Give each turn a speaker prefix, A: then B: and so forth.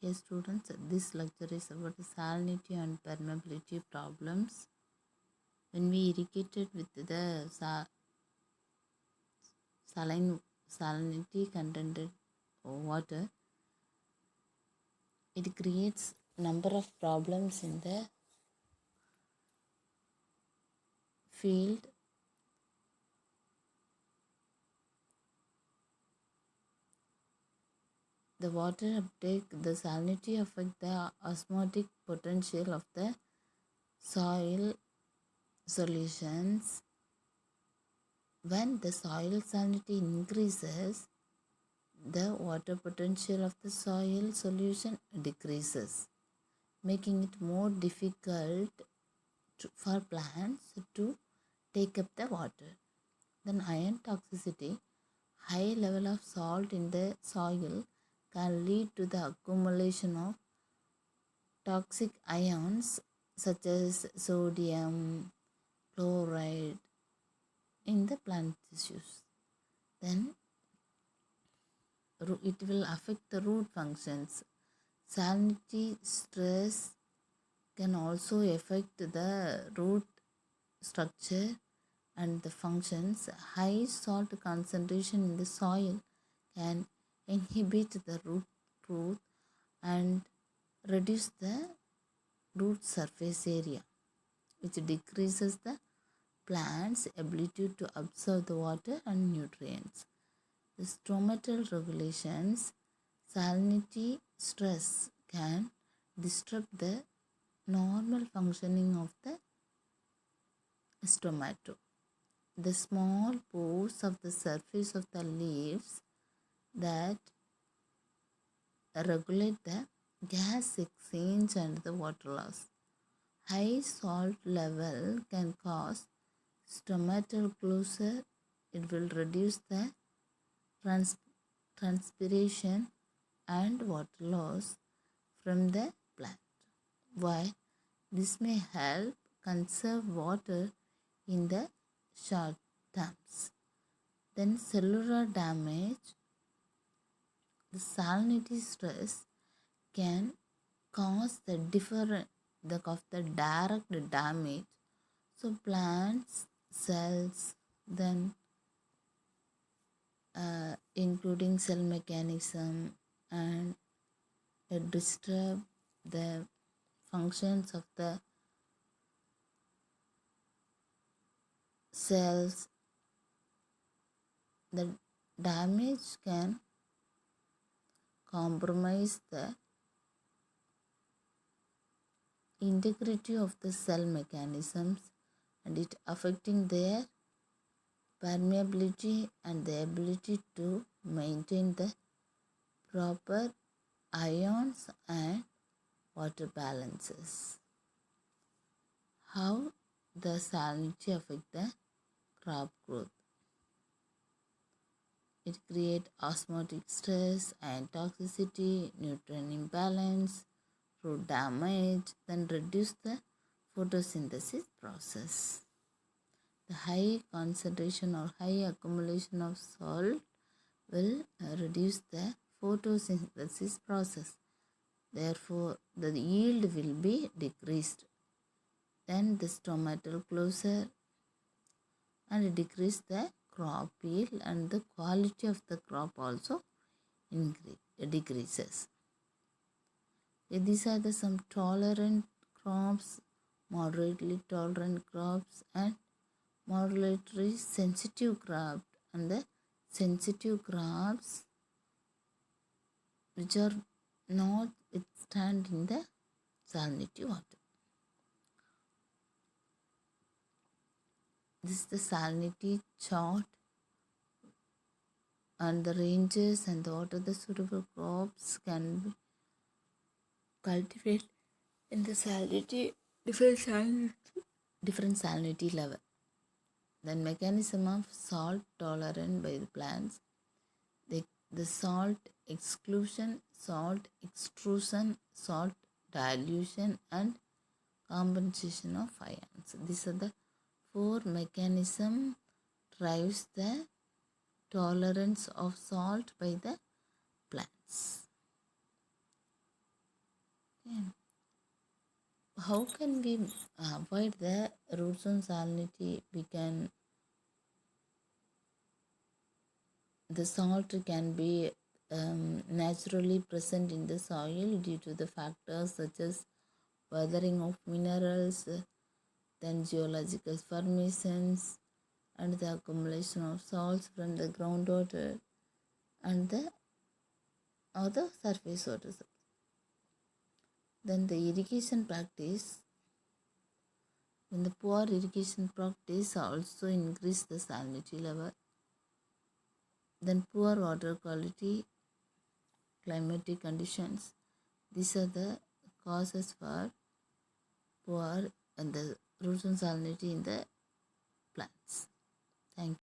A: Yes, students, this lecture is about salinity and permeability problems. When we irrigated with the salinity contented water, it creates number of problems in the field. The water uptake, the salinity affect the osmotic potential of the soil solutions. When the soil salinity increases, the water potential of the soil solution decreases, making it more difficult for plants to take up the water. Then iron toxicity, high level of salt in the soil can lead to the accumulation of toxic ions such as sodium, chloride in the plant tissues. Then it will affect the root functions. Salinity stress can also affect the root structure and the functions. High salt concentration in the soil can inhibit the root growth and reduce the root surface area, which decreases the plant's ability to absorb the water and nutrients. The stomatal regulations, salinity stress can disrupt the normal functioning of the stomato. The small pores of the surface of the leaves that regulate the gas exchange and the water loss. High salt level can cause stomatal closure. It will reduce the transpiration and water loss from the plant. Why? This may help conserve water in the short terms. Then cellular damage, the salinity stress can cause the direct damage. So plants, cells, then including cell mechanism, and disturb the functions of the cells. The damage can compromise the integrity of the cell mechanisms and it affecting their permeability and the ability to maintain the proper ions and water balances. How the salinity affect the crop growth? It creates osmotic stress and toxicity, nutrient imbalance, root damage, then reduce the photosynthesis process. The high concentration or high accumulation of salt will reduce the photosynthesis process. Therefore, the yield will be decreased. Then the stomatal closure and decrease the crop yield and the quality of the crop also decreases. These are the some tolerant crops, moderately tolerant crops, and moderately sensitive crops, and the sensitive crops which are not withstand in the salinity water. This is the salinity chart and the ranges and what are the suitable crops can be cultivated in the salinity different salinity level. Then mechanism of salt tolerant by the plants, the salt exclusion, salt extrusion, salt dilution, and compensation of ions. These are the four mechanism drives the tolerance of salt by the plants. how can we avoid the root zone salinity? We can, the salt can be naturally present in the soil due to the factors such as weathering of minerals, then geological formations, and the accumulation of salts from the groundwater and the other surface water. Then the irrigation practice, when the poor irrigation practice also increase the salinity level. Then poor water quality, climatic conditions. These are the causes for poor and the root zone salinity in the plants. Thank you.